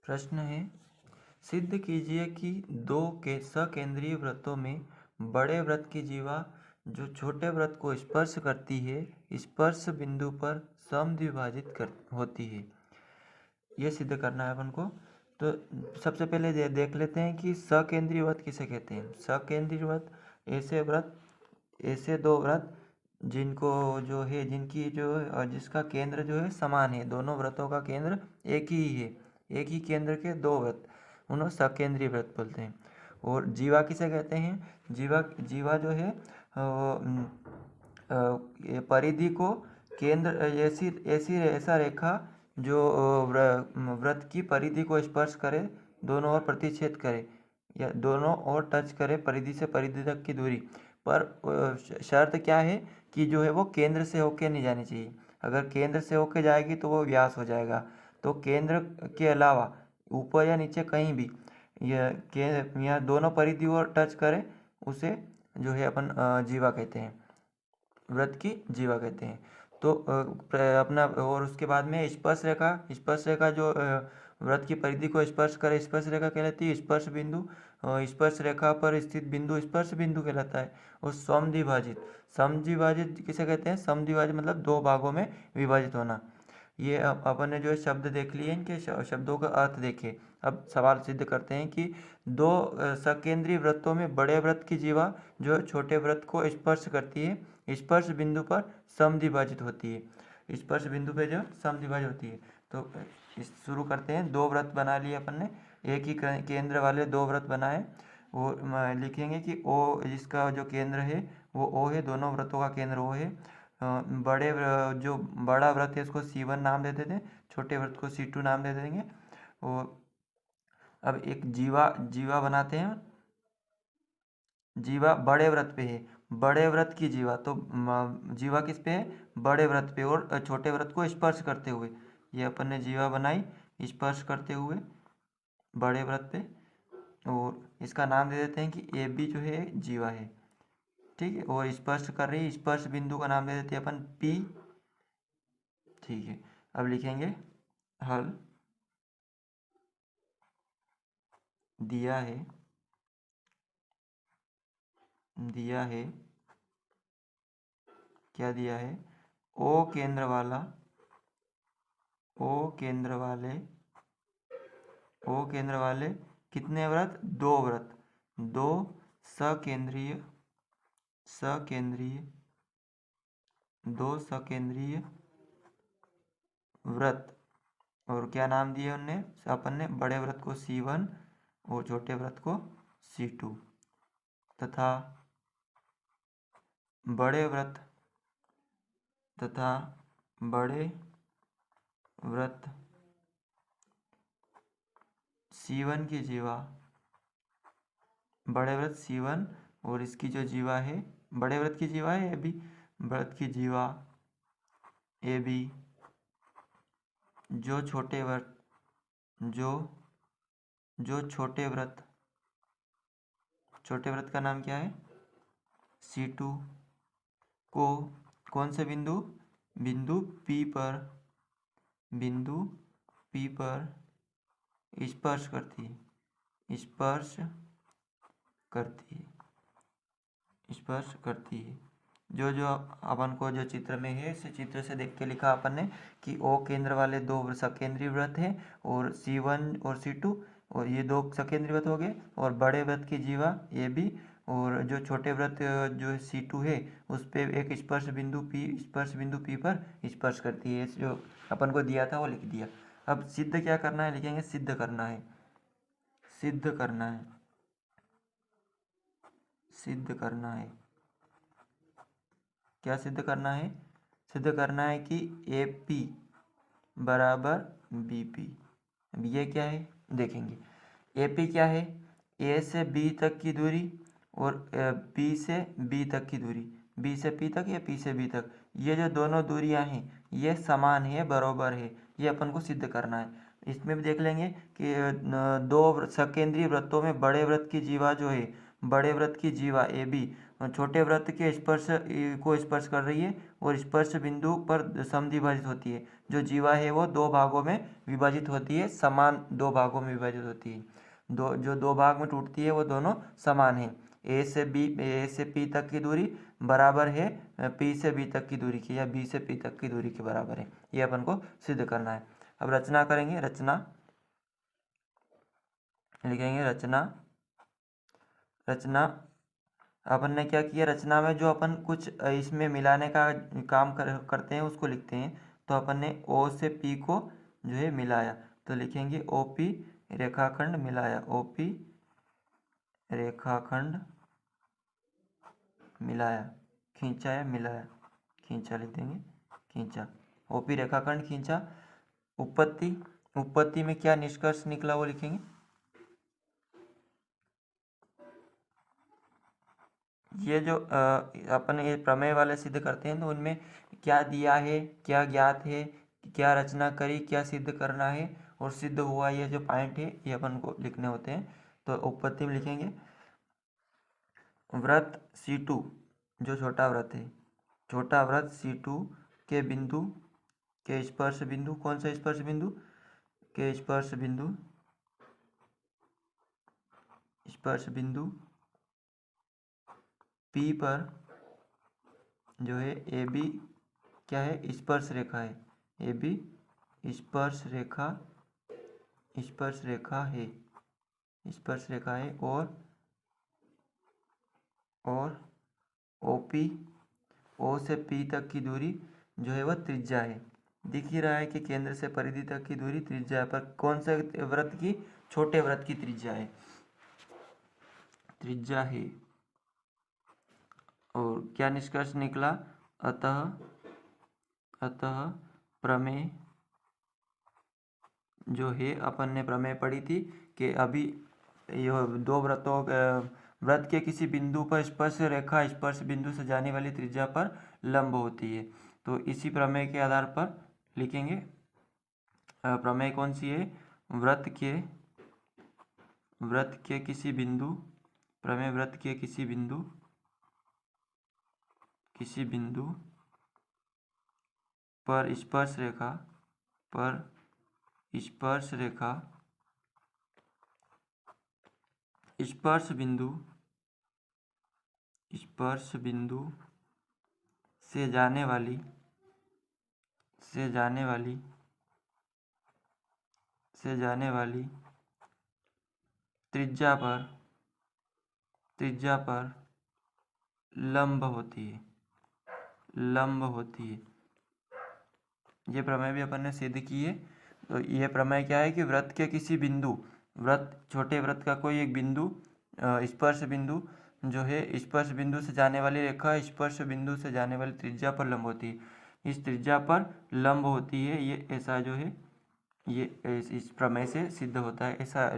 प्रश्न है, सिद्ध कीजिए कि दो के सकेंद्रीय वृत्तों में बड़े वृत्त की जीवा जो छोटे वृत्त को स्पर्श करती है, स्पर्श बिंदु पर समद्विभाजित होती है। ये सिद्ध करना है अपन को। तो सबसे पहले देख लेते हैं कि सकेंद्रीय वृत्त किसे कहते हैं। सकेंद्रीय वृत्त ऐसे दो वृत्त जिनको जो है जिनकी जो जिसका केंद्र जो है समान है, दोनों वृत्तों का केंद्र एक ही है, एक ही केंद्र के दो वृत्त, उन्हें सकेंद्रीय वृत्त बोलते हैं। और जीवा किसे कहते हैं। जीवा जो है परिधि को केंद्र ऐसा रेखा जो वृत्त की परिधि को स्पर्श करे, दोनों ओर प्रतिच्छेद करे या दोनों ओर टच करे परिधि से परिधि तक की दूरी पर। शर्त क्या है कि जो है वो केंद्र से होके नहीं जानी चाहिए। अगर केंद्र से होके जाएगी तो वो व्यास हो जाएगा। तो केंद्र के अलावा ऊपर या नीचे कहीं भी यह दोनों परिधि और टच करे उसे जो है अपन जीवा कहते हैं, वृत्त की जीवा कहते हैं। तो अपना और उसके बाद में स्पर्श रेखा जो वृत्त की परिधि को स्पर्श करे स्पर्श रेखा कहलाती है। स्पर्श बिंदु स्पर्श रेखा पर स्थित बिंदु स्पर्श बिंदु कहलाता है। और समद्विभाजित किसे कहते हैं। समद्विभाजित मतलब दो भागों में विभाजित होना। ये अपन ने जो शब्द देख लिए, इनके शब्दों का अर्थ देखे। अब सवाल सिद्ध करते हैं कि दो सकेंद्रीय वृत्तों में बड़े वृत्त की जीवा जो छोटे वृत्त को स्पर्श करती है, स्पर्श बिंदु पर समद्विभाजित होती है। स्पर्श बिंदु पे जो समद्विभाजित होती है। तो शुरू करते हैं। दो वृत्त बना लिए अपन ने, एक ही केंद्र वाले दो वृत्त बनाए। वो लिखेंगे कि ओ जिसका जो केंद्र है वो ओ है, दोनों वृत्तों का केंद्र ओ है। जो बड़ा वृत्त है उसको C1 नाम दे देते हैं, छोटे वृत्त को C2 नाम दे देंगे। और अब एक जीवा बनाते हैं। जीवा बड़े वृत्त पे है, बड़े वृत्त की जीवा, तो जीवा किस पे है, बड़े वृत्त पे और छोटे वृत्त को स्पर्श करते हुए। ये अपन ने जीवा बनाई स्पर्श करते हुए बड़े वृत्त पे, और इसका नाम दे देते हैं कि AB जो है जीवा है, ठीक है। और स्पर्श कर रही है, स्पर्श बिंदु का नाम दे देते हैं अपन P, ठीक है। अब लिखेंगे हल दिया है क्या दिया है, ओ केंद्र वाले कितने वृत्त, दो वृत्त, दो सकेंद्रीय वृत्त। और क्या नाम दिए उनने, अपन ने बड़े वृत्त को C1 और छोटे वृत्त को C2 तथा बड़े वृत्त C1 की जीवा, बड़े वृत्त C1 और इसकी जो जीवा है, बड़े वृत्त की जीवा है AB, वृत्त की जीवा AB जो छोटे वृत्त का नाम क्या है, C2 को कौन से बिंदु P पर स्पर्श करती है। जो अपन को जो चित्र में है, इस चित्र से देख के लिखा अपन ने कि O केंद्र वाले दो सकेंद्रीय वृत्त हैं और C1 और C2, और ये दो सकेंद्रीय वृत्त हो गए। और बड़े वृत्त की जीवा AB और जो छोटे वृत्त जो C2 है उस पर एक स्पर्श बिंदु P पर स्पर्श करती है। जो अपन को दिया था वो लिख दिया। अब सिद्ध क्या करना है, लिखेंगे सिद्ध करना है क्या सिद्ध करना है, सिद्ध करना है कि AP बराबर BP। अब ये क्या है देखेंगे। AP क्या है, A से B तक की दूरी और B से B तक की दूरी, B से P तक या P से B तक, ये जो दोनों दूरियां हैं ये समान है, बराबर है। ये अपन को सिद्ध करना है। इसमें भी देख लेंगे कि दो सकेंद्रीय वृत्तों में बड़े वृत्त की जीवा जो है, बड़े वृत्त की जीवा AB छोटे वृत्त के स्पर्श को स्पर्श कर रही है और स्पर्श बिंदु पर समद्विभाजित होती है। जो जीवा है वो दो भागों में विभाजित होती है, समान दो भागों में विभाजित होती है। दो भाग में टूटती है वो दोनों समान है। ए से पी तक की दूरी बराबर है पी से बी तक की दूरी की, या बी से पी तक की दूरी के बराबर है। ये अपन को सिद्ध करना है। अब रचना करेंगे। रचना लिखेंगे। रचना अपन ने क्या किया, रचना में जो अपन कुछ इसमें मिलाने का काम करते हैं उसको लिखते हैं। तो अपन ने ओ से पी को जो है मिलाया, तो लिखेंगे ओ पी रेखाखंड मिलाया। ओ पी रेखाखंड मिलाया, खींचा या मिलाया, खींचा लिख देंगे, खींचा। ओ पी रेखाखंड खींचा। उत्पत्ति में क्या निष्कर्ष निकला वो लिखेंगे। ये जो अपन ये प्रमेय वाले सिद्ध करते हैं तो उनमें क्या दिया है, क्या ज्ञात है, क्या रचना करी, क्या सिद्ध करना है और सिद्ध हुआ, ये जो पॉइंट है ये अपन को लिखने होते हैं। तो उत्पत्ति में लिखेंगे वृत्त C2, जो छोटा वृत्त है, छोटा वृत्त C2 के बिंदु के स्पर्श बिंदु, कौन सा स्पर्श बिंदु, के स्पर्श बिंदु P पर जो है AB क्या है, स्पर्श रेखा है। AB स्पर्श रेखा है और OP O से P तक की दूरी जो है वह त्रिज्या है। दिख ही रहा है कि केंद्र से परिधि तक की दूरी त्रिज्या पर कौन सा वृत्त की, छोटे वृत्त की त्रिज्या है। और क्या निष्कर्ष निकला, अतः प्रमेय जो है, अपन ने प्रमेय पढ़ी थी कि अभी यह दो वृत्त के किसी बिंदु पर स्पर्श रेखा स्पर्श बिंदु से जाने वाली त्रिज्या पर लंब होती है। तो इसी प्रमेय के आधार पर लिखेंगे प्रमेय कौन सी है, वृत्त के किसी बिंदु, प्रमेय वृत्त के किसी बिंदु पर स्पर्श बिंदु से जाने वाली त्रिज्या पर लंब होती है। ये प्रमेय भी अपन ने सिद्ध की है। तो ये प्रमेय क्या है कि वृत्त के किसी बिंदु, छोटे वृत्त का कोई एक बिंदु, स्पर्श बिंदु जो है, स्पर्श बिंदु से जाने वाली रेखा स्पर्श बिंदु से जाने वाली त्रिज्या पर लंब होती है। इस त्रिज्या पर लंब होती है, ये ऐसा जो है ये इस प्रमेय से सिद्ध होता है, ऐसा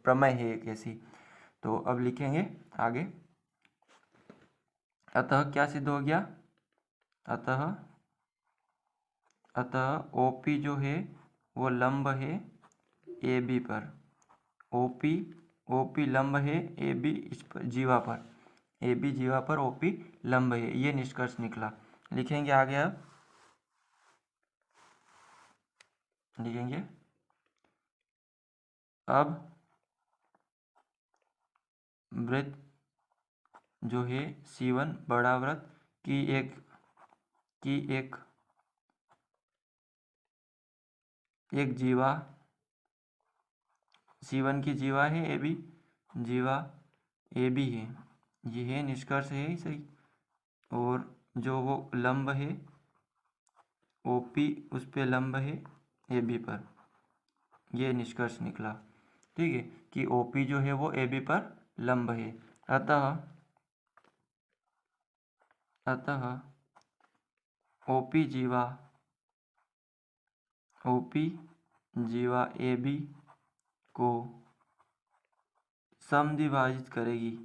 प्रमेय है एक ऐसी। तो अब लिखेंगे आगे। अतः क्या सिद्ध हो गया, अतः OP जो है वो लंब है AB पर। OP लंब है AB जीवा पर, AB जीवा पर OP लंब है, ये निष्कर्ष निकला। लिखेंगे आगे। अब लिखेंगे अब वृत्त जो है C1 बड़ा वृत्त की एक जीवा, C1 की जीवा है AB, जीवा AB है, ये है निष्कर्ष है सही। और जो वो लंब है OP उस पे लंब है AB पर, ये निष्कर्ष निकला। ठीक है कि OP जो है वो AB पर लंब है। अतः OP जीवा AB को समद्विभाजित करेगी,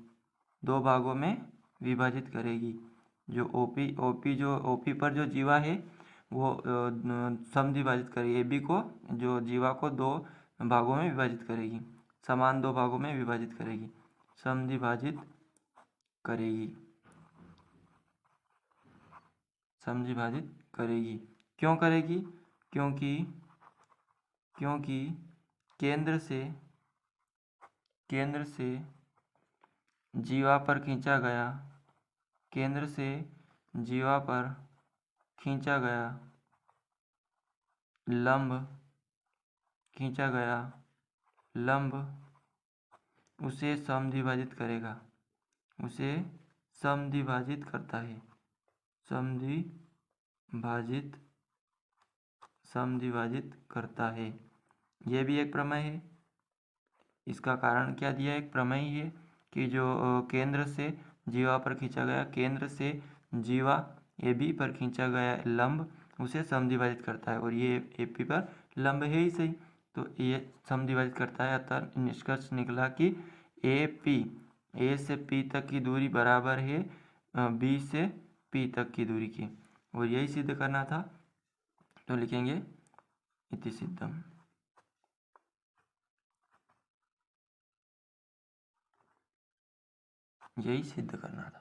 दो भागों में विभाजित करेगी। जो OP पर जो जीवा है वो समद्विभाजित करेगी, AB को, जो जीवा को दो भागों में विभाजित करेगी, समान दो भागों में विभाजित करेगी, समद्विभाजित करेगी। समद्विभाजित करेगी। क्यों करेगी? क्योंकि केंद्र से जीवा पर खींचा गया लंब उसे समद्विभाजित करेगा, उसे समद्विभाजित करता है, समद्विभाजित करता है। यह भी एक प्रमेय है। इसका कारण क्या दिया है? एक प्रमेय ही है कि जो केंद्र से जीवा पर खींचा गया, केंद्र से जीवा AB पर खींचा गया लंब उसे समद्विभाजित करता है, और ये AP पर लंब है ही सही, तो ये समद्विभाजित करता है। अतः निष्कर्ष निकला कि AP A से P तक की दूरी बराबर है B से P तक की दूरी की, और यही सिद्ध करना था। तो लिखेंगे इति सिद्धम। यही सिद्ध करना था।